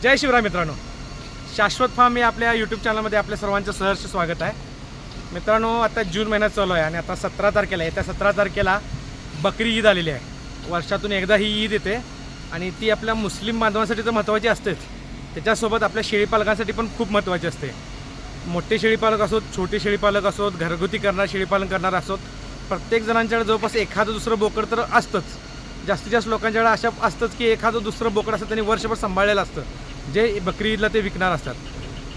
जय शिवराय मित्रांनो, शाश्वत फार्म या आपल्या यूट्यूब चॅनलमध्ये आपल्या सर्वांचं सहर्ष स्वागत आहे. मित्रांनो, आता जून महिन्यात चालू आहे आणि आता 17 तारखेला येत्या 17 तारखेला बकरी ईद आलेली आहे. वर्षातून एकदा ही ईद येते आणि ती आपल्या मुस्लिम बांधवांसाठी तर महत्त्वाची असतेच, त्याच्यासोबत आपल्या शेळीपालकांसाठी पण खूप महत्त्वाची असते. मोठे शेळीपालक असोत, छोटे शेळीपालक असोत, घरगुती करणार शेळीपालन करणार असोत, प्रत्येक जणांच्याकडे जवळपास एखादं दुसरं बोकड तर असतंच. जास्तीत जास्त लोकांच्याकडे अशा असतंच की एखादं दुसरं बोकड असतं त्यांनी वर्षभर सांभाळलेलं असतं, जे बकरी ईदला ते विकणार असतात.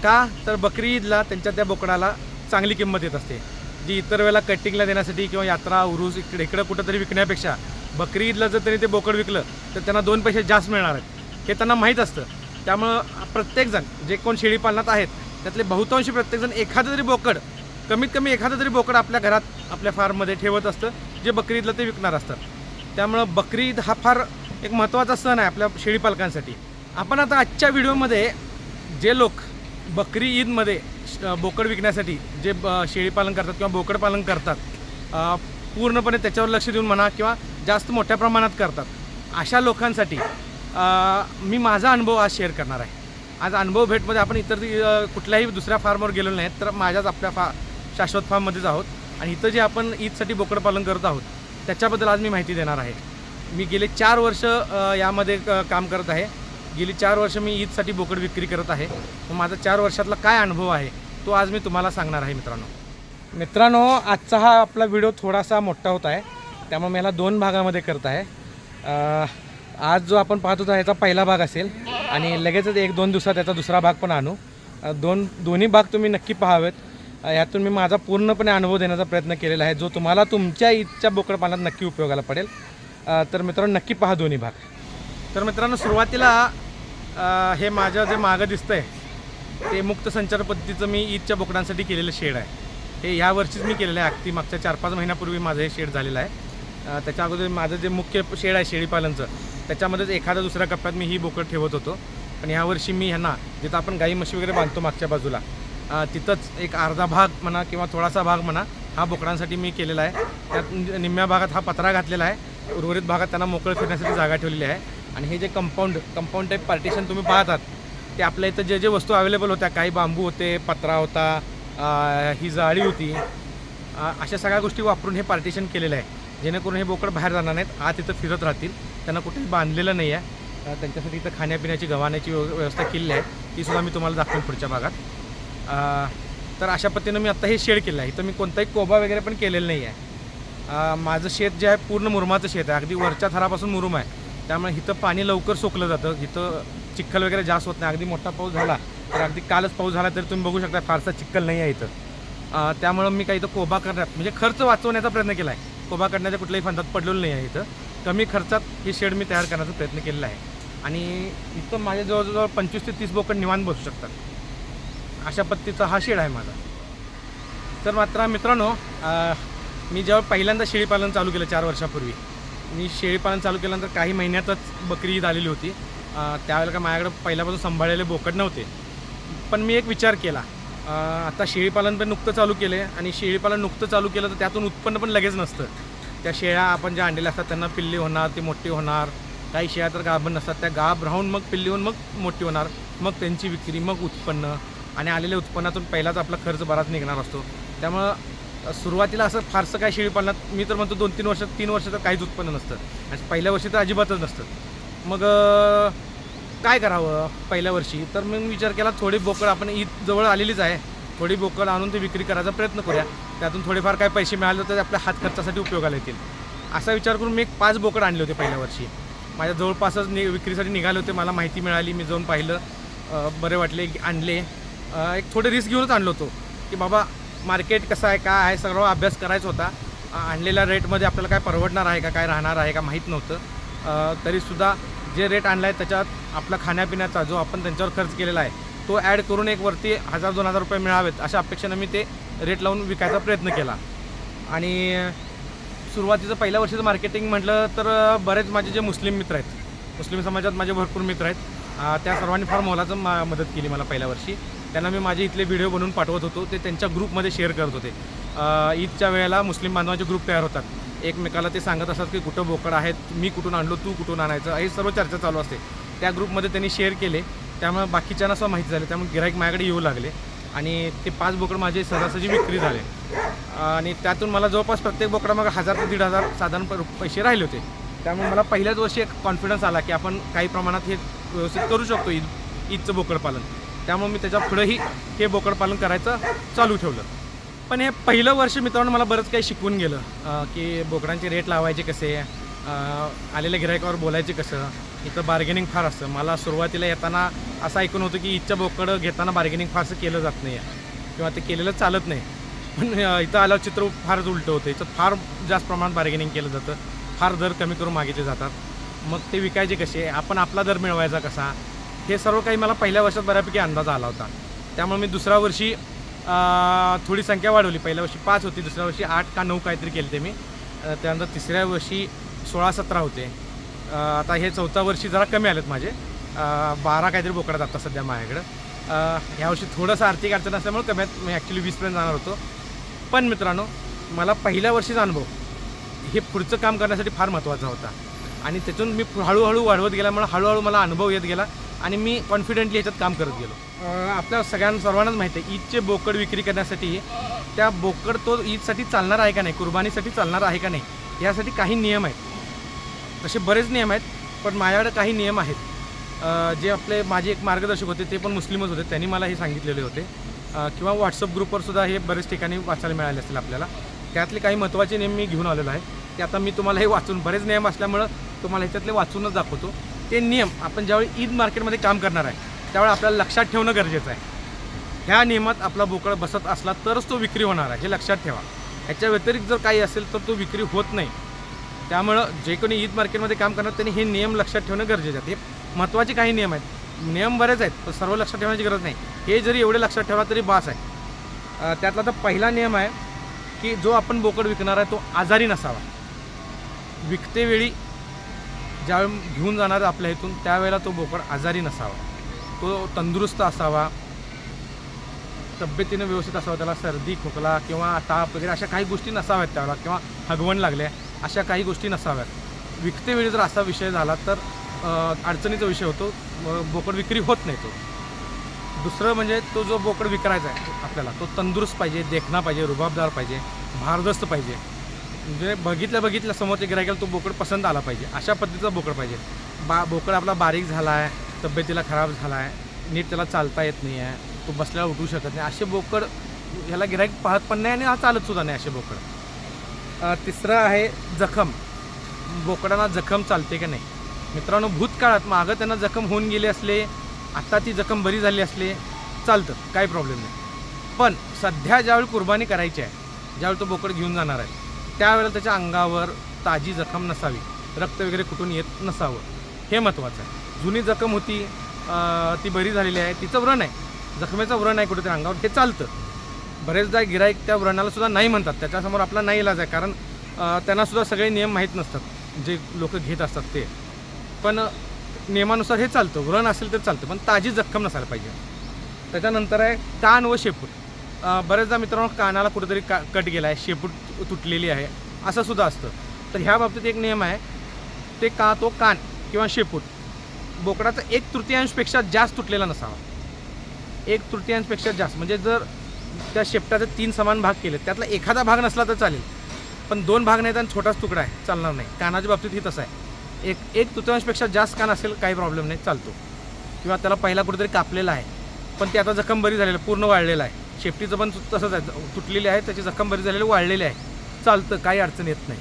का तर बकरी ईदला त्यांच्या त्या बोकडाला चांगली किंमत येत असते, जी इतर वेळेला कटिंगला देण्यासाठी किंवा यात्रा उरूस इकडं कुठंतरी विकण्यापेक्षा बकरी ईदला जर त्यांनी ते बोकड विकलं तर त्यांना 2 पैसे जास्त मिळणार आहेत, हे त्यांना माहीत असतं. त्यामुळं प्रत्येकजण जे कोण शेळीपालनात आहेत त्यातले बहुतांशी प्रत्येकजण एखादं तरी बोकड, कमीत कमी एखादं तरी बोकड आपल्या घरात आपल्या फार्ममध्ये ठेवत असतं, जे बकरी ईदला ते विकणार असतात. त्यामुळं बकरी ईद हा फार एक महत्त्वाचा सण आहे आपल्या शेळीपालकांसाठी. आपण आता आजच्या व्हिडिओमध्ये जे लोक बकरी ईदमध्ये बोकड विकण्यासाठी जे शेळीपालन करतात किंवा बोकड पालन करतात, पूर्णपणे त्याच्यावर लक्ष देऊन म्हणा किंवा जास्त मोठ्या प्रमाणात करतात, अशा लोकांसाठी मी माझा अनुभव आज शेअर करणार आहे. आज अनुभव भेटमध्ये आपण इतर कुठल्याही दुसऱ्या फार्मवर गेलो नाहीत, तर माझ्याच आपल्या शाश्वत फार्ममध्येच आहोत आणि इथं जे आपण ईदसाठी बोकड पालन करत आहोत त्याच्याबद्दल आज मी माहिती देणार आहे. मी गेले 4 वर्ष यामध्ये काम करत आहे. गेली 4 वर्ष मी ईदसाठी बोकड विक्री करत आहे. माझा 4 वर्षातला काय अनुभव आहे तो आज मी तुम्हाला सांगणार आहे. मित्रांनो, आजचा हा आपला व्हिडिओ थोडासा मोठा होत आहे, त्यामुळे मी याला 2 भागामध्ये करत आहे. आज जो आपण पाहत होता याचा पहिला भाग असेल आणि लगेचच 1-2 दिवसात याचा दुसरा भाग पण आणू. दोन्ही भाग तुम्ही नक्की पाहावेत. यातून मी माझा पूर्णपणे अनुभव देण्याचा प्रयत्न केलेला आहे, जो तुम्हाला तुमच्या ईदच्या बोकड पालनात नक्की उपयोगाला पडेल. तर मित्रांनो, नक्की पहा दोन्ही भाग. तर मित्रांनो, सुरुवातीला हे माझं जे मागं दिसतं आहे ते मुक्त संचार पद्धतीचं मी ईदच्या बोकडांसाठी केलेलं शेड आहे. हे ह्या वर्षीच मी केलेलं आहे. अगदी मागच्या 4-5 महिन्यापूर्वी माझं हे शेड झालेलं आहे. त्याच्या अगोदर माझं जे मुख्य शेड आहे शेळीपालनचं, त्याच्यामध्येच एखाद्या दुसऱ्या कप्प्यात मी ही बोकड ठेवत होतो. पण ह्यावर्षी मी ह्यांना जिथं आपण गाई म्हशी वगैरे बांधतो मागच्या बाजूला, तिथंच एक अर्धा भाग म्हणा किंवा थोडासा भाग म्हणा हा बोकडांसाठी मी केलेला आहे. त्यात निम्म्या भागात हा पत्रा घातलेला आहे, उर्वरित भागात त्यांना मोकळं फिरण्यासाठी जागा ठेवलेली आहे. आणि हे जे कंपाऊंड टाईप पार्टिशन तुम्ही पाहतात ते आपल्या इथं जे वस्तू अवेलेबल होत्या, काही बांबू होते, पत्रा होता, ही जाळी होती, अशा सगळ्या गोष्टी वापरून हे पार्टिशन केलेलं आहे, जेणेकरून हे बोकड बाहेर जाणार नाहीत, आत इथं फिरत राहतील. त्यांना कुठेही बांधलेलं नाही आहे. त्यांच्यासाठी इथं खाण्यापिण्याची गव्हाण्याची व्यवस्था केलेली आहे, तीसुद्धा मी तुम्हाला दाखवेन पुढच्या भागात. तर अशा पद्धतीनं मी आत्ता हे शेड केलं आहे. इथं मी कोणताही कोबा वगैरे पण केलेलं नाही आहे. माझं शेत जे आहे पूर्ण मुरुमाचं शेत आहे, अगदी वरच्या थरापासून मुरुम आहे. त्यामुळे इथं पाणी लवकर सोकलं जातं, इथं चिखल वगैरे जास्त होत नाही. अगदी मोठा पाऊस झाला तर अगदी कालच पाऊस झाला तरी तुम्ही बघू शकता फारसा चिखल नाही आहे इथं. त्यामुळं मी काही इथं कोबा करण्यात म्हणजे खर्च वाचवण्याचा प्रयत्न केला आहे. कोबा करण्याच्या कुठल्याही फंदात पडलेलं नाही आहे. इथं कमी खर्चात हे शेड मी तयार करण्याचा प्रयत्न केलेला आहे आणि इथं माझ्या जवळजवळ 25 ते 30 बोकड निवांत बसू शकतात. अशा पद्धतीचा हा शेड आहे माझा. तर मात्र मित्रांनो, मी जेव्हा पहिल्यांदा शेळीपालन चालू केलं 4 वर्षापूर्वी, मी शेळीपालन चालू केल्यानंतर काही महिन्यातच बकरी ईद आलेली होती. त्यावेळेला का माझ्याकडे पहिल्यापासून सांभाळलेले बोकड नव्हते. पण मी एक विचार केला, आता शेळीपालन पण नुकतं चालू केलं आहे आणि शेळीपालन नुकतं चालू केलं तर त्यातून उत्पन्न पण लगेच नसतं. त्या शेळ्या आपण ज्या आणलेल्या असतात त्यांना पिल्ली होणार, ती मोठी होणार. काही शेळ्या तर गाभण नसतात, त्या गाभ राहून मग पिल्ली होऊन मग मोठी होणार, मग त्यांची विक्री, मग उत्पन्न आणि आलेल्या उत्पन्नातून पहिलाच आपला खर्च बराच निघणार असतो. त्यामुळं सुरुवातीला असं फारसं काय शेळीपालनात मी तर म्हणतो 3 वर्ष तर काहीच उत्पन्न नसतं आणि पहिल्या वर्षी तर अजिबातच नसतं. मग काय करावं पहिल्या वर्षी? तर मग विचार केला, थोडी बोकड आपण ईद जवळ आलेलीच आहे, थोडी बोकड आणून ते विक्री करायचा प्रयत्न करूया. त्यातून थोडेफार काय पैसे मिळाले तर आपल्या हात खर्चासाठी उपयोगाला येतील, असा विचार करून मी 5 बोकड आणले होते पहिल्या वर्षी. माझ्या जवळपासच विक्रीसाठी निघाले होते. मला माहिती मिळाली, मी जाऊन पाहिलं, बरे वाटले, आणले. एक थोडे रिस्क घेऊनच आणलो होतो की बाबा मार्केट कसं आहे, काय आहे, सगळं अभ्यास करायचा होता. आणलेल्या रेटमध्ये आपल्याला काय परवडणार आहे का, काय राहणार आहे का माहीत नव्हतं. तरीसुद्धा जे रेट आणला आहे त्याच्यात आपला खाण्यापिण्याचा जो आपण त्यांच्यावर खर्च केलेला आहे तो ॲड करून एक वरती 1000-2000 रुपये मिळावेत अशा अपेक्षेनं मी ते रेट लावून विकायचा प्रयत्न केला. आणि सुरुवातीचं पहिल्या वर्षीचं मार्केटिंग म्हटलं तर बरेच माझे जे मुस्लिम मित्र आहेत, मुस्लिम समाजात माझे भरपूर मित्र आहेत, त्या सर्वांनी फार मोलाचं मदत केली मला पहिल्या वर्षी. त्यांना मी माझे इथले व्हिडिओ बनवून पाठवत होतो, ते त्यांच्या ग्रुपमध्ये शेअर करत होते. ईदच्या वेळेला मुस्लिम बांधवांचे ग्रुप तयार होतात, एकमेकाला ते सांगत असतात की कुठं बोकड आहेत, मी कुठून आणलो, तू कुठून आणायचं, हे सर्व चर्चा चालू असते. त्या ग्रुपमध्ये त्यांनी शेअर केले त्यामुळे बाकीच्यांना असं माहिती झालं, त्यामुळे गिराईक माझ्याकडे येऊ लागले आणि ते 5 बोकड माझे सहजासहजी विक्री झाले आणि त्यातून मला जवळपास प्रत्येक बोकडा मग 1000 ते 1500 साधारण पैसे राहिले होते. त्यामुळे मला पहिल्याच वर्षी एक कॉन्फिडन्स आला की आपण काही प्रमाणात हे व्यवस्थित करू शकतो ईदचं बोकडपालन. त्यामुळे मी त्याच्या पुढेही हे बोकडपालन करायचं चालू ठेवलं. पण हे पहिलं वर्ष मित्रांनो मला बरंच काही शिकवून गेलं की बोकडांचे रेट लावायचे कसे, आलेल्या गिरायकावर बोलायचे कसं. इथं बार्गेनिंग फार असतं. मला सुरुवातीला येताना असं ऐकून होतं की ईदच्या बोकडं घेताना बार्गेनिंग फारसं केलं जात नाही आहे किंवा ते केलेलं चालत नाही. पण इथं आल्यावर चित्र फारच उलटं होतं. इथं फार जास्त प्रमाणात बार्गेनिंग केलं जातं, फार दर कमी करून मागितले जातात. मग ते विकायचे कसे, आपण आपला दर मिळवायचा कसा, हे सर्व काही मला पहिल्या वर्षात बऱ्यापैकी अंदाज आला होता. त्यामुळे मी दुसऱ्या वर्षी थोडी संख्या वाढवली. पहिल्या वर्षी 5 होती, दुसऱ्या वर्षी 8 का 9 काहीतरी केले ते मी. त्यानंतर तिसऱ्या वर्षी 16-17 होते. आता हे 4थं वर्षी जरा कमी आलेत माझे, 12 काहीतरी बोकडा जातात सध्या माझ्याकडं. ह्यावर्षी थोडंसं आर्थिक अडचण असल्यामुळे कमीत मी ॲक्च्युली 20पर्यंत जाणार होतो. पण मित्रांनो मला पहिल्या वर्षीचा अनुभव हे पुढचं काम करण्यासाठी फार महत्त्वाचा होता आणि त्यातून मी हळूहळू वाढवत गेल्यामुळे हळूहळू मला अनुभव येत गेला आणि मी कॉन्फिडेंटली ह्याच्यात काम करत गेलो. आपल्या सर्वांनाच माहिती आहे ईदचे बोकड विक्री करण्यासाठी त्या बोकड तो ईदसाठी चालणार आहे का नाही, कुर्बानीसाठी चालणार आहे का नाही, यासाठी काही नियम आहेत. तसे बरेच नियम आहेत, पण माझ्याकडे काही नियम आहेत जे माझे एक मार्गदर्शक होते, ते पण मुस्लिमच होते, त्यांनी मला हे सांगितलेले होते. किंवा व्हॉट्सअप ग्रुपवरसुद्धा हे बरेच ठिकाणी वाचायला मिळाले असतील आपल्याला. त्यातले काही महत्त्वाचे नियम मी घेऊन आलेलो आहे. ते आता मी तुम्हाला हे वाचून, बरेच नियम असल्यामुळं तुम्हाला ह्याच्यातले वाचूनच दाखवतो. ते नियम आपण ज्यावेळी ईद मार्केटमध्ये काम करणार आहे त्यावेळी आपल्याला लक्षात ठेवणं गरजेचं आहे. ह्या नियमात आपला बोकड बसत असला तरच तो विक्री होणार आहे, हे लक्षात ठेवा. ह्याच्या व्यतिरिक्त जर काही असेल तर तो विक्री होत नाही. त्यामुळं जे कोणी ईद मार्केटमध्ये काम करणार त्यांनी हे नियम लक्षात ठेवणं गरजेचं आहे. हे महत्त्वाचे काही नियम आहेत. नियम बरेच आहेत, पण सर्व लक्षात ठेवण्याची गरज नाही. हे जरी एवढे लक्षात ठेवला तरी बास आहे. त्यातला तर पहिला नियम आहे की जो आपण बोकड विकणार आहे तो आजारी नसावा. विकतेवेळी ज्यावेळी घेऊन जाणार आपल्या इथून त्यावेळेला तो बोकड आजारी नसावा, तो तंदुरुस्त असावा, तब्येतीनं व्यवस्थित असावा, त्याला सर्दी खोकला किंवा ताप वगैरे अशा काही गोष्टी नसाव्यात त्याला, किंवा हगवण लागल्या अशा काही गोष्टी नसाव्यात. विकतेवेळी जर असा विषय झाला तर अडचणीचा विषय होतो, बोकड विक्री होत नाही. तो दुसरं म्हणजे तो जो बोकड विकायचा आहे आपल्याला तो तंदुरुस्त पाहिजे, देखणा पाहिजे, रुबाबदार पाहिजे, भारदस्त पाहिजे. म्हणजे बघितल्या समोरच्या गिरायकाला तो बोकड पसंत आला पाहिजे, अशा पद्धतीचा बोकड पाहिजे. बोकड आपला बारीक झाला आहे, तब्येतीला खराब झाला आहे, नीट त्याला चालता येत नाही आहे, तो बसल्याला उठू शकत नाही, असे बोकड ह्याला गिराईक पाहत पण नाही आणि हा चालतसुद्धा नाही असे बोकड. तिसरं आहे जखम. बोकडांना जखम चालते का नाही. मित्रांनो भूतकाळात मागं त्यांना जखम होऊन गेले असले, आत्ता ती जखम बरी झाली असले, चालतं, काही प्रॉब्लेम नाही. पण सध्या ज्यावेळी कुर्बानी करायची आहे, ज्यावेळी तो बोकड घेऊन जाणार आहे त्यावेळेला त्याच्या अंगावर ताजी जखम नसावी, रक्त वगैरे कुठून येत नसावं, हे महत्त्वाचं आहे. जुनी जखम होती ती बरी झालेली आहे, तिचं व्रण आहे, जखमेचं व्रण आहे कुठेतरी अंगावर, हे चालतं. बरेचदा गिराईक त्या व्रणालासुद्धा नाही म्हणतात, त्याच्यासमोर आपला नाही इलाज आहे, कारण त्यांनासुद्धा सगळे नियम माहीत नसतात जे लोक घेत असतात ते. पण नियमानुसार हे चालतं, व्रण असेल तर चालतं, पण ताजी जखम नसायला पाहिजे. त्याच्यानंतर आहे कान व शेपूट. बरेचदा मित्रांनो कानाला कुठेतरी कट गेला आहे, शेपूट तुटलेली आहे, असं सुद्धा असतं. तर ह्या बाबतीत एक नियम आहे, ते तो कान किंवा शेपूट बोकडाचा 1/3पेक्षा जास्त तुटलेला नसावा. 1/3पेक्षा जास्त म्हणजे जर त्या शेपटाचे 3 समान भाग केले, त्यातला एखादा भाग नसला तर चालेल, पण 2 भाग नाही तर छोटाच तुकडा आहे, चालणार नाही. कानाच्या बाबतीत ही तसं आहे. 1/3पेक्षा जास्त कान असेल काही प्रॉब्लेम नाही, चालतो. किंवा त्याला पहिला कुठेतरी कापलेला आहे पण ते आता जखम बरी झालेलं, पूर्ण वाळलेलं आहे. शेपटीचं पण तसंच आहे, तुटलेली आहे, त्याची जखम बरी झालेली, वाळलेली आहे, चालतं, काही अडचण येत नाही.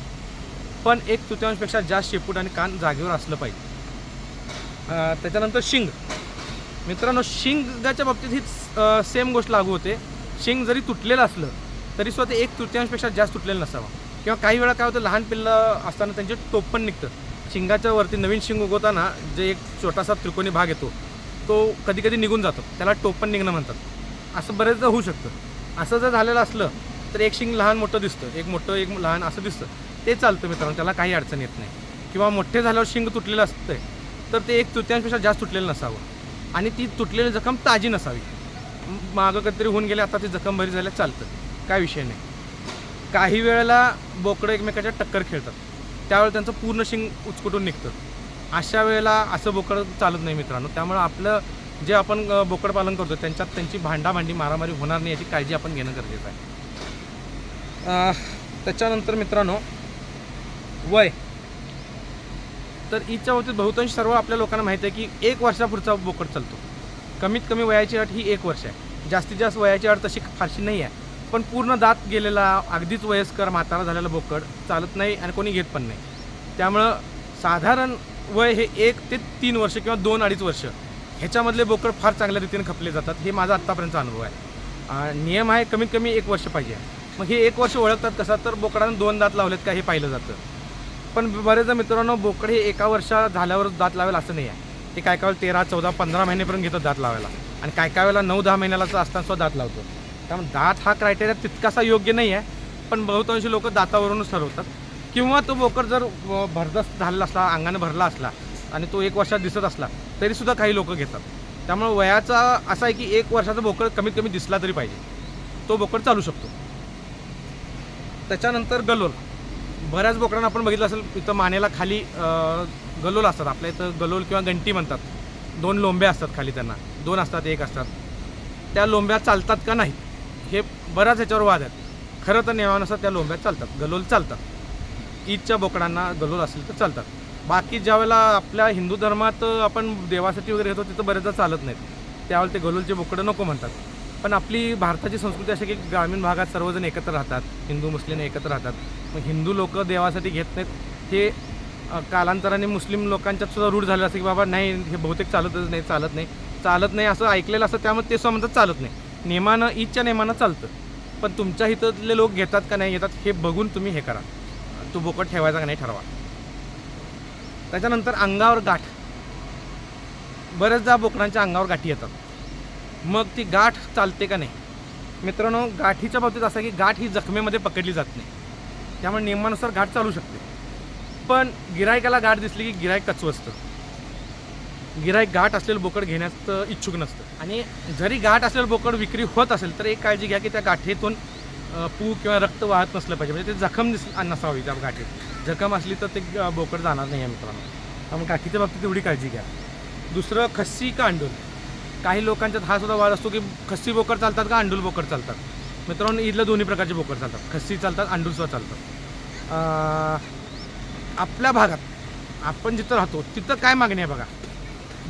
पण 1/3पेक्षा जास्त शेपूट आणि कान जागेवर असलं पाहिजे. त्याच्यानंतर शिंग. मित्रांनो शिंगाच्या बाबतीत ही सेम गोष्ट लागू होते. शिंग जरी तुटलेलं असलं तरीसुद्धा ते 1/3पेक्षा जास्त तुटलेलं नसावं. किंवा काही वेळा काय होतं, लहान पिल्लं असताना त्यांचे टोप पण निघतं. शिंगाच्या वरती नवीन शिंग उगवताना जे एक छोटासा त्रिकोणी भाग येतो तो कधी कधी निघून जातो, त्याला टोप पण निघणं म्हणतात. असं बरेचदा होऊ शकतं. असं जर झालेलं असलं तर एक शिंग लहान मोठं दिसतं, एक मोठं एक लहान असं दिसतं, ते चालतं मित्रांनो, त्याला काही अडचण येत नाही. किंवा मोठे झाल्यावर शिंग तुटलेलं असतं तर ते 1/3पेक्षा जास्त तुटलेलं नसावं आणि ती तुटलेली जखम ताजी नसावी. मागं कधीतरी होऊन गेले, आता ती जखम बरी झाल्या, चालतं, काय विषय नाही. काही वेळेला बोकडं एकमेकाच्या टक्कर खेळतात, त्यावेळेला त्यांचं पूर्ण शिंग उचकुटून निघतं. अशा वेळेला असं बोकडं चालत नाही मित्रांनो. त्यामुळे आपलं जे आपण बोकड पालन करतो त्यांच्यात त्यांची भांडाभांडी मारामारी होणार नाही याची काळजी आपण घेणं गरजेचं आहे. त्याच्यानंतर मित्रांनो वय, तर ईदच्या बाबतीत बहुतांश सर्व आपल्या लोकांना माहिती आहे की 1 वर्षापुढचा बोकड चालतो. कमीत कमी वयाची अट ही 1 वर्ष आहे. जास्तीत जास्त वयाची अट तशी फारशी नाही आहे, पण पूर्ण दात गेलेला अगदीच वयस्कर म्हातारा झालेला बोकड चालत नाही आणि कोणी घेत पण नाही. त्यामुळं साधारण वय हे 1 ते 3 वर्ष किंवा 2-2.5 वर्ष ह्याच्यामधले बोकड फार चांगल्या रीतीने खपले जातात. हे माझा आत्तापर्यंतचा अनुभव आहे. नियम आहे कमीत कमी 1 वर्ष पाहिजे. मग हे 1 वर्ष ओळखतात कसा, तर बोकडानं 2 दात लावलेत का हे पाहिलं जातं. पण बरेचदा मित्रांनो बोकड हे 1 वर्ष झाल्यावर दात लावेल असं नाही आहे. ते काय काय 13, 14, 15 महिनेपर्यंत घेतात दात लावायला आणि काय काय वेळेला 9-10 महिन्याचा असताना सुद्धा दात लावतो. त्यामुळे दात हा क्रायटेरिया तितकासा योग्य नाही आहे, पण बहुतांश लोक दातावरूनच ठरवतात. किंवा तो बोकड जर भरदस्त झालेला असला, अंगाने भरला असला आणि तो 1 वर्षात दिसत असला तरीसुद्धा काही लोक घेतात. त्यामुळे वयाचा असा आहे की 1 वर्षाचा बोकड कमीत कमी दिसला तरी पाहिजे, तो बोकड चालू शकतो. त्याच्यानंतर गलोल. बऱ्याच बोकडांना आपण बघितलं असेल इथं मानेला खाली गलोल असतात. आपल्या इथं गलोल किंवा गंटी म्हणतात. 2 लोंब्या असतात खाली, त्यांना 2 असतात 1 असतात. त्या लोंब्या चालतात का नाही हे बऱ्याच ह्याच्यावर वाद आहेत. खरं तर नियमानुसार त्या लोंब्या चालतात, गलोल चालतात. ईदच्या बोकडांना गलोल असेल तर चालतात. बाकी ज्यावेळेला आपल्या हिंदू धर्मात आपण देवासाठी वगैरे घेतो तिथं बरेचदा चालत नाहीत, त्यावेळेला ते गलोलचे बोकडं नको म्हणतात. पण आपली भारताची संस्कृती अशी की ग्रामीण भागात सर्वजण एकत्र राहतात, हिंदू मुस्लिम एकत्र राहतात. मग हिंदू लोक देवासाठी घेत नाहीत हे कालांतराने मुस्लिम लोकांच्यात सुद्धा रूढ झालेलं असतं की बाबा नाही हे बहुतेक चालत नाही असं ऐकलेलं असतं. त्यामुळे ते सुद्धा म्हणतात चालत नाही. नियमानं ईदच्या नियमानं चालतं, पण तुमच्या इथले लोक घेतात का नाही घेतात हे बघून तुम्ही हे करा, तो बोकड ठेवायचा का नाही ठरवा. त्याच्यानंतर अंगावर गाठ. बऱ्याचदा बोकडांच्या अंगावर गाठी येतात, मग ती गाठ चालते का नाही. मित्रांनो गाठीच्या बाबतीत असं की गाठ ही जखमेमध्ये पकडली जात नाही, त्यामुळे नियमानुसार गाठ चालू शकते. पण गिरायकाला गाठ दिसली की गिरायक कचवं असतं. गिरायक गाठ असलेलं बोकड घेण्यात इच्छुक नसतं. आणि जरी गाठ असलेलं बोकड विक्री होत असेल तर एक काळजी घ्या की त्या गाठीतून पू किंवा रक्त वाहत नसलं पाहिजे, म्हणजे ते जखम नसावी. त्या गाठीत जखम असली तर ते बोकड जाणार नाही आहे मित्रांनो. त्यामुळे गाठीच्या बाबतीत एवढी काळजी घ्या. दुसरं खस्सी का अंडूल. काही लोकांच्यात हा सुद्धा वाद असतो की खस्सी बोकड चालतात का अंडूल बोकड चालतात. मित्रांनो ईदला दोन्ही प्रकारचे बोकड चालतात, खस्सी चालतात, अंडूलसुद्धा चालतात. आपल्या भागात आपण जिथं राहतो तिथं काय मागणी आहे बघा.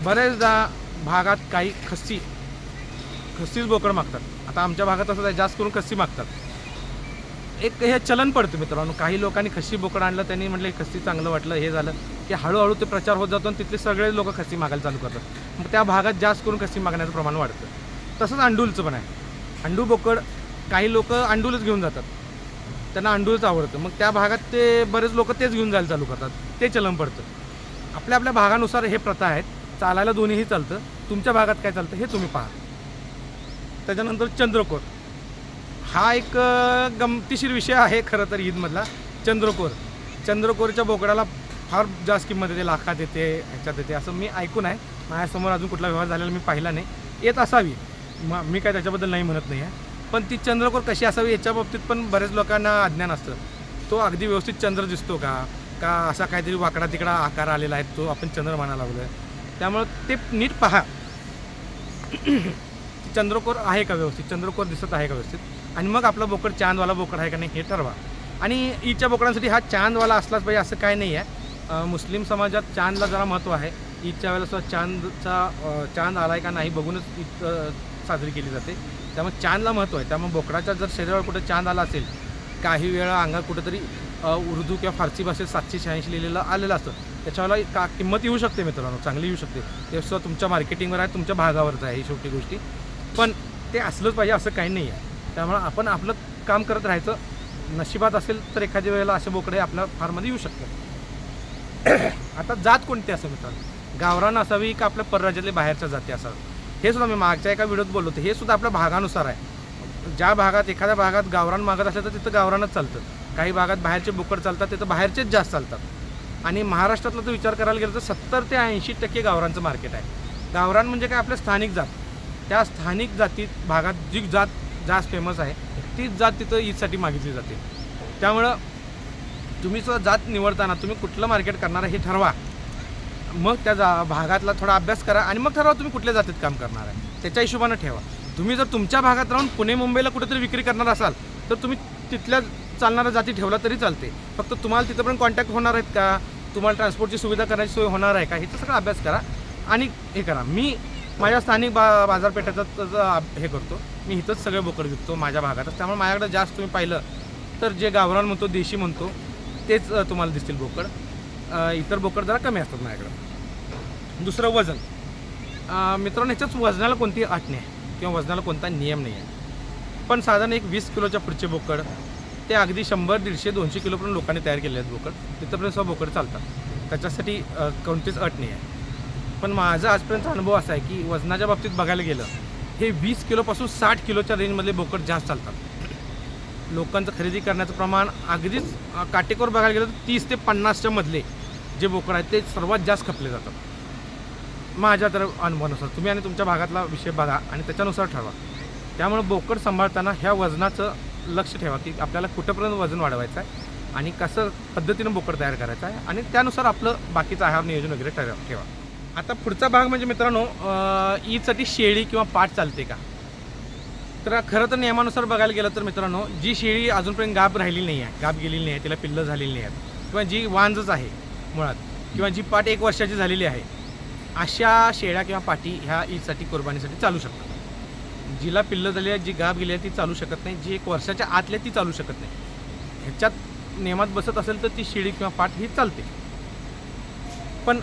बरेचदा भागात काही खस्सीच बोकड मागतात. आता आमच्या भागात असं जास्त करून खस्सी मागतात. एक हे चलन पडतं मित्रांनो. काही लोकांनी खस्सी बोकड आणलं, त्यांनी म्हटलं खस्सी चांगलं वाटलं, हे झालं की हळूहळू ते प्रचार होत जातो आणि तिथले सगळे लोक खस्सी मागायला चालू करतात. मग त्या भागात जास्त करून खस्सी मागण्याचं प्रमाण वाढतं. तसंच अंडूलचं पण आहे. अंडू बोकड काही लोक अंडूलच घेऊन जातात, त्यांना अंडूलच आवडतं. मग त्या भागात ते बरेच लोक तेच घेऊन जायला चालू करतात, ते चलन पडतं. आपल्या आपल्या भागानुसार हे प्रथा आहेत. चालायला दोन्हीही चालतं. तुमच्या भागात काय चालतं हे तुम्ही पहा. त्याच्यानंतर चंद्रकोर. हा एक गमतीशीर विषय आहे खरं तर ईदमधला. चंद्रकोरच्या बोकडाला फार जास्त किंमत येते, लाखात येते, ह्याच्यात येते असं मी ऐकून आहे. माझ्यासमोर अजून कुठला व्यवहार झालेला मी पाहिला नाही. येत असावी, मी काय त्याच्याबद्दल नाही म्हणत नाही आहे. पण ती चंद्रकोर कशी असावी याच्या बाबतीत पण बरेच लोकांना अज्ञान असतं. तो अगदी व्यवस्थित चंद्र दिसतो का असा काहीतरी वाकडा तिकडा आकार आलेला आहे, तो आपण चंद्र म्हणायला लागलो आहे. त्यामुळं ते नीट पहा चंद्रकोर आहे का व्यवस्थित, चंद्रकोर दिसत आहे का व्यवस्थित, आणि मग आपला बोकड चांदवाला बोकड आहे का नाही हे ठरवा. आणि ईदच्या बोकडांसाठी हा चांदवाला असलाच पाहिजे असं काय नाही आहे. मुस्लिम समाजात चांदला जरा महत्त्व आहे. ईदच्या वेळेला सुद्धा चांद आला आहे का नाही बघूनच ईद साजरी केली जाते. त्यामुळे चांदला महत्त्व आहे. त्यामुळे बोकडाच्या जर शरीरावर कुठं चांद आला असेल, काही वेळा अंगात कुठंतरी उर्दू किंवा फारसी भाषेत 786 लिहिलेलं आलेलं असतं, त्याच्यावेळेला किंमत येऊ शकते मित्रांनो, चांगली येऊ शकते. ते सुद्धा तुमच्या मार्केटिंगवर आहे, तुमच्या भागावरच आहे ही शेवटी गोष्टी. पण ते असलंच पाहिजे असं काही नाही आहे. त्यामुळे आपण आपलं काम करत राहायचं. नशिबात असेल तर एखाद्या वेळेला असे बोकडे आपल्या फार्ममध्ये येऊ शकतात. आता जात कोणती असेल मित्रांनो, गावरान असावी का आपल्या परराज्यातले बाहेरच्या जाती असावी, हे सुद्धा मी मागच्या एका व्हिडिओत बोललो होतो. हे सुद्धा आपल्या भागानुसार आहे. ज्या भागात एखाद्या भागात गावरान मागत असेल तर तिथं गावरानच चालतं. काही भागात बाहेरचे बोकड चालतात, तिथं बाहेरचेच जास्त चालतात. आणि महाराष्ट्रातला तर विचार करायला गेलं तर 70 ते 80% गावरानचं मार्केट आहे. गावरान म्हणजे काय, आपल्या स्थानिक जात. त्या स्थानिक जातीत भागात जी जात जास्त फेमस आहे तीच जात तिथं ईदसाठी मागितली जाते. त्यामुळं तुम्ही सुद्धा जात निवडताना तुम्ही कुठलं मार्केट करणार हे ठरवा. मग त्या भागातला थोडा अभ्यास करा आणि मग ठरवा तुम्ही कुठल्या जातीत काम करणार आहे, त्याच्या हिशोबानं ठेवा. तुम्ही जर तुमच्या भागात राहून पुणे मुंबईला कुठेतरी विक्री करणार असाल तर तुम्ही तिथल्या चालणाऱ्या जाती ठेवला तरी चालते. फक्त तुम्हाला तिथंपर्यंत कॉन्टॅक्ट होणार आहेत का, तुम्हाला ट्रान्सपोर्टची सुविधा करण्याची सोय होणार आहे का, ह्याचा सगळा अभ्यास करा आणि हे करा. मी माझ्या स्थानिक बाजारपेठेचा हे करतो, मी इथंच सगळे बोकड विकतो माझ्या भागातच. त्यामुळे माझ्याकडे जास्त तुम्ही पाहिलं तर जे गावरान म्हणतो, देशी म्हणतो, तेच तुम्हाला दिसतील बोकड. इतर बोकड जरा कमी असतात माझ्याकडं. दुसरं वजन. मित्रांनो, ह्याच्याच वजनाला कोणतीही अट नाही किंवा वजनाला कोणता नियम नाही आहे. पण साधारण एक 20 किलोच्या पुढचे बोकड ते अगदी 100, 150, 200 किलोपर्यंत लोकांनी तयार केले आहेत बोकड. तिथंपर्यंत सुद्धा बोकड चालतात, त्याच्यासाठी कोणतीच अट नाही आहे. पण माझा आजपर्यंतचा अनुभव असा आहे की वजनाच्या बाबतीत बघायला गेलं, हे 20 किलोपासून 60 किलोच्या रेंजमधले बोकड जास्त चालतात. लोकांचं खरेदी करण्याचं प्रमाण अगदीच काटेकोर बघायला गेलं तर 30 ते 50च्या मधले जे बोकड आहेत ते सर्वात जास्त खपले जातात माझ्या तर अनुभवानुसार. तुम्ही आणि तुमच्या भागातला विषय बघा आणि त्याच्यानुसार ठरवा. त्यामुळे बोकड सांभाळताना ह्या वजनाचं लक्ष ठेवा की आपल्याला कुठंपर्यंत वजन वाढवायचं आहे आणि कसं पद्धतीनं बोकड तयार करायचं आहे आणि त्यानुसार आपलं बाकीचं आहार नियोजन वगैरे ठेवा. आता पुढचा भाग म्हणजे मित्रांनो, ईदसाठी शेळी किंवा पाट चालते का. तर खरं तर नियमानुसार बघायला गेलं तर मित्रांनो, जी शेळी अजूनपर्यंत गाभ राहिली नाही आहे, गाभ गेलेली नाही आहे, तिला पिल्लं झालेली नाही आहेत किंवा जी वांजच आहे मुळात, किंवा जी पाट 1 वर्षाची झालेली आहे, अशा शेळ्या किंवा पाटी ह्या ईदसाठी कुर्बानीसाठी चालू शकतात. जिला पिल्लं झाली आहे, जी गाभ गेली आहे ती चालू शकत नाही, जी 1 वर्षाच्या आतल्या ती चालू शकत नाही. ह्याच्यात नियमात बसत असेल तर ती शेळी किंवा पाट ही चालते. पण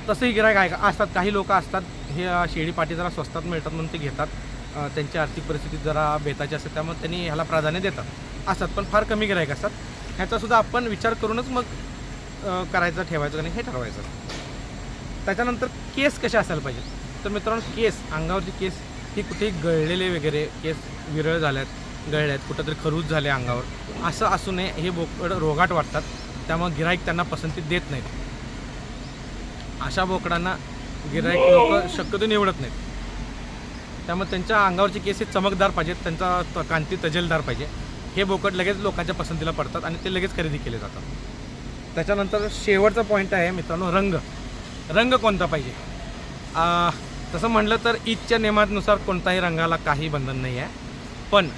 तसंही गिऱ्हाईक आहे का, असतात काही लोक असतात हे शेळी पाटी जरा स्वस्तात मिळतात म्हणून ते घेतात, त्यांची आर्थिक परिस्थिती जरा बेताची असते त्यामुळे त्यांनी ह्याला प्राधान्य देतात असतात. पण फार कमी गिऱ्हाईक असतात. ह्याचासुद्धा आपण विचार करूनच मग करायचं ठेवायचं का नाही हे ठरवायचं. त्याच्यानंतर केस कसे असायला पाहिजेत. तर मित्रांनो, केस, अंगावरची केस ही कुठेही गळलेले वगैरे केस विरळ झाल्यात, गळल्यात, कुठंतरी खरूज झाले अंगावर, असं असू नये. हे बोकड रोगाट वाटतात, त्यामुळे गिऱ्हाईक त्यांना पसंती देत नाहीत. अशा बोकडांना गिऱ्हाईक लोक शक्यतो निवडत नाहीत. त्यामुळे त्यांच्या अंगावरचे केस हे चमकदार पाहिजेत, त्यांचा कांती तजेलदार पाहिजे. हे बोकड लगेच लोकांच्या पसंतीला पडतात आणि ते लगेच खरेदी केले जातात. त्याच्यानंतर शेवटचा पॉईंट आहे मित्रांनो, रंग. रंग कोणता पाहिजे. तसं म्हटलं तर ईदच्या नियमानुसार कोणताही रंगाला काही बंधन नाही आहे. पण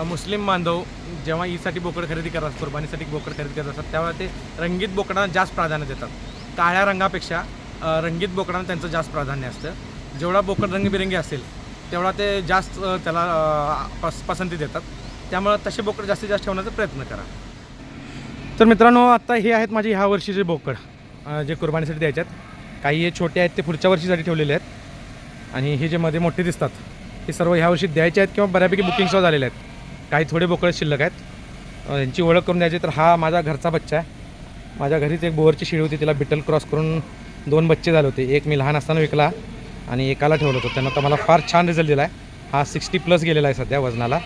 मुस्लिम बांधव जेव्हा ईदसाठी बोकड खरेदी करतात, कुर्बानीसाठी बोकड खरेदी करत असतात, तेव्हा ते रंगीत बोकडांना जास्त प्राधान्य देतात. काळ्या रंगापेक्षा रंगीत बोकडांना त्यांचं जास्त प्राधान्य असतं. जेवढा बोकड रंगबिरंगी असेल तेवढा ते जास्त त्याला पसंती देतात. त्यामुळं तसे बोकड जास्तीत जास्त ठेवण्याचा प्रयत्न करा. तर मित्रांनो, आता हे आहेत माझे ह्या वर्षीचे बोकड जे कुर्बानीसाठी द्यायचे आहेत. काही हे छोटे आहेत ते पुढच्या वर्षीसाठी ठेवलेले आहेत आणि हे जे मध्ये मोठे दिसतात हे सर्व ह्या वर्षी द्यायचे आहेत किंवा बऱ्यापैकी बुकिंगसुद्धा झालेले आहेत. काही थोडे बोकड शिल्लक आहेत. यांची ओळख करून द्यायची तर हा माझा घरचा बच्चा आहे. माझ्या घरीच एक बोअरची शेळी होती, तिला बिटल क्रॉस करून 2 बच्चे झाले होते. एक मी लहान असताना विकला आणि एकाला ठेवलं होतं. त्यांना तर मला फार छान रिझल्ट दिला आहे. हा 60+ गेलेला आहे सध्या वजनाला.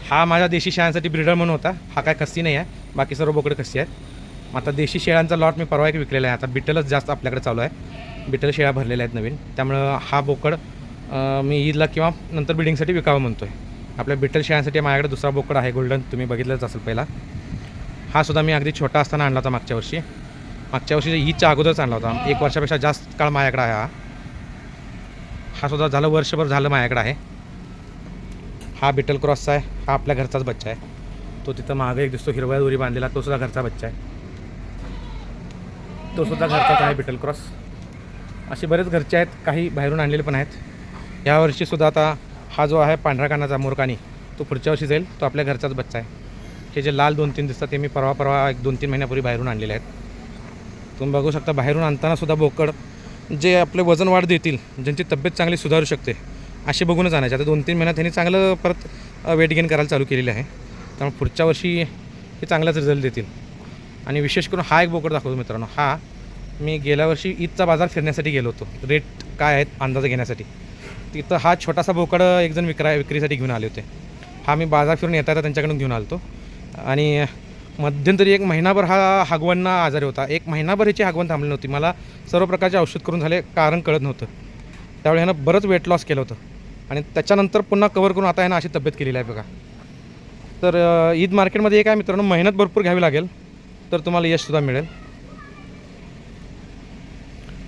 हा माझ्या देशी शेळ्यांसाठी ब्रीडर म्हणून होता. हा काय खस्सी नाही आहे, बाकी सर्व बोकडे खस्सी आहेत. आता देशी शेळ्यांचा लॉट मी परवा एक विकलेला आहे. आता बिटलच जास्त आपल्याकडे चालू आहे, बिटल शेळ्या भरलेल्या आहेत नवीन. त्यामुळं हा बोकड मी ईदला किंवा नंतर ब्रीडिंगसाठी विकावं म्हणतो आहे. आपल्या बिटल शेळ्यांसाठी माझ्याकडे दुसरा बोकड आहे, गोल्डन, तुम्ही बघितलंच असेल पहिला. हा सुद्धा मी अगदी छोटा असताना आणला होता मागच्या वर्षी ईदच्या अगोदरच आणला होता. 1 वर्षापेक्षा जास्त काळ माझ्याकडे आहे. हा सुद्धा झालं वर्षभर झालं माझ्याकडे आहे. हा बिटल क्रॉसचा आहे. हा आपल्या घरचाच बच्चा आहे. तो तिथं मागे एक दिसतो हिरव्या दोरी बांधलेला, तो सुद्धा घरचा बच्चा आहे. तो सुद्धा घरचाच आहे बिटल क्रॉस. असे बरेच घरचे आहेत, काही बाहेरून आणलेले पण आहेत. यावर्षीसुद्धा आता हा जो आहे पांढऱ्या कानाचा मोरकानी, तो पुढच्या वर्षी जाईल. तो आपल्या घरचाच बच्चा आहे. हे जे लाल 2-3 दिसतात ते मी परवा 1-2-3 महिन्यापूर्वी बाहेरून आणलेले आहेत. तुम्ही बघू शकता, बाहेरून आणतानासुद्धा बोकड जे आपले वजन वाढ देतील, ज्यांची तब्येत चांगली सुधारू शकते, असे बघूनच आणायचे. आता 2-3 महिन्यात त्यांनी चांगलं परत वेट गेन करायला चालू केलेले आहे. त्यामुळे पुढच्या वर्षी हे चांगलाच रिझल्ट देतील. आणि विशेष करून हा एक बोकड दाखवतो मित्रांनो. हा मी गेल्या वर्षी ईदचा बाजार फिरण्यासाठी गेलो होतो, रेट काय आहेत अंदाज घेण्यासाठी. तिथं हा छोटासा बोकड एकजण विक्रीसाठी घेऊन आले होते. हा मी बाजार फिरून येता त्यांच्याकडून घेऊन आलो होतो. आणि मध्यंतरी 1 महिनाभर हा हागवणना आजारी होता. 1 महिनाभर ह्याची हागवण थांबली नव्हती. मला सर्व प्रकारचे औषध करून झाले, कारण कळत नव्हतं. त्यावेळी ह्यानं बरंच वेट लॉस केलं होतं आणि त्याच्यानंतर पुन्हा कवर करून आता ह्यानं अशी तब्येत केलेली आहे बघा. तर ईद मार्केटमध्ये एक आहे मित्रांनो, मेहनत भरपूर घ्यावी लागेल तर तुम्हाला यशसुद्धा मिळेल.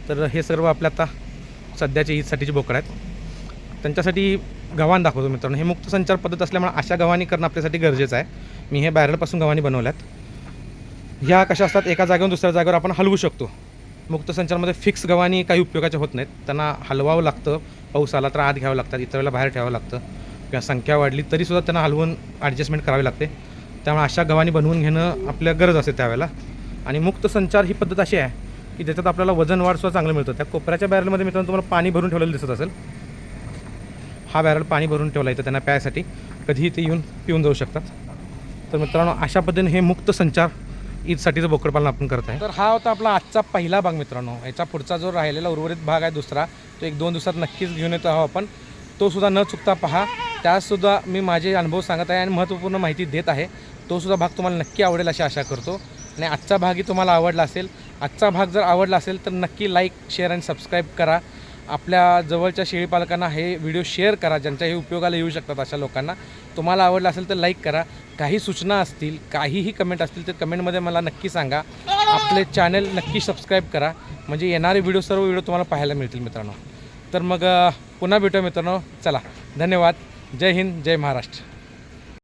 तर हे सर्व आपल्या आता सध्याच्या ईदसाठीचे बोकडं आहेत. त्यांच्यासाठी गव्हाण दाखवतो मित्रांनो. हे मुक्त संचार पद्धत असल्यामुळे अशा गव्हाणी करणं आपल्यासाठी गरजेचं आहे. मी हे बॅरलपासून गव्हाणी बनवल्यात. ह्या कशा असतात, एका जागेवरून दुसऱ्या जागेवर आपण हलवू शकतो. मुक्त संचारमध्ये फिक्स गव्हाणी काही उपयोगाच्या होत नाहीत. त्यांना हलवावं लागतं, पाऊस आला तर आत घ्यावं लागतात, इतर वेळेला बाहेर ठेवावं लागतं किंवा संख्या वाढली तरीसुद्धा त्यांना हलवून ॲडजस्टमेंट करावी लागते. त्यामुळे अशा गव्हाणी बनवून घेणं आपल्या गरज असते त्यावेळेला. आणि मुक्त संचार ही पद्धत अशी आहे की ज्याच्यात आपल्याला वजन वाढसुद्धा चांगलं मिळतं. त्या कोपऱ्याच्या बॅरलमध्ये मित्रांनो तुम्हाला पाणी भरून ठेवलेलं दिसत असेल. हा बॅरल पाणी भरून ठेवला इथं त्यांना प्यायसाठी, कधीही ते येऊन पिऊन जाऊ शकतात. तर मित्रांनो अशा पद्धतीने हे मुक्त संचार ईदसाठीचं बोकडपालन आपण करत आहे. तर हा होता आपला आजचा पहिला भाग मित्रांनो. याचा पुढचा जो राहिलेला उर्वरित भाग आहे दुसरा, तो 1-2 दिवसात नक्कीच घेऊन येतो आहोत आपण. तोसुद्धा न चुकता पहा. त्यासुद्धा मी माझे अनुभव सांगत आहे आणि महत्त्वपूर्ण माहिती देत आहे. तोसुद्धा भाग तुम्हाला नक्की आवडेल अशी आशा करतो. आणि आजचा भागही तुम्हाला आवडला असेल. आजचा भाग जर आवडला असेल तर नक्की लाईक, शेअर आणि सबस्क्राईब करा. आपल्या जवळच्या शेळीपालकांना हे व्हिडिओ शेअर करा, ज्यांच्या हे उपयोगाला येऊ शकतात अशा लोकांना. तुम्हाला आवडलं असेल तर लाईक करा. काही सूचना असतील, काहीही कमेंट असतील तर कमेंटमध्ये मला नक्की सांगा. आपले चॅनल नक्की सबस्क्राईब करा, म्हणजे येणारे सर्व व्हिडिओ तुम्हाला पाहायला मिळतील मित्रांनो. तर मग पुन्हा भेटूया मित्रांनो. चला, धन्यवाद. जय हिंद, जय महाराष्ट्र.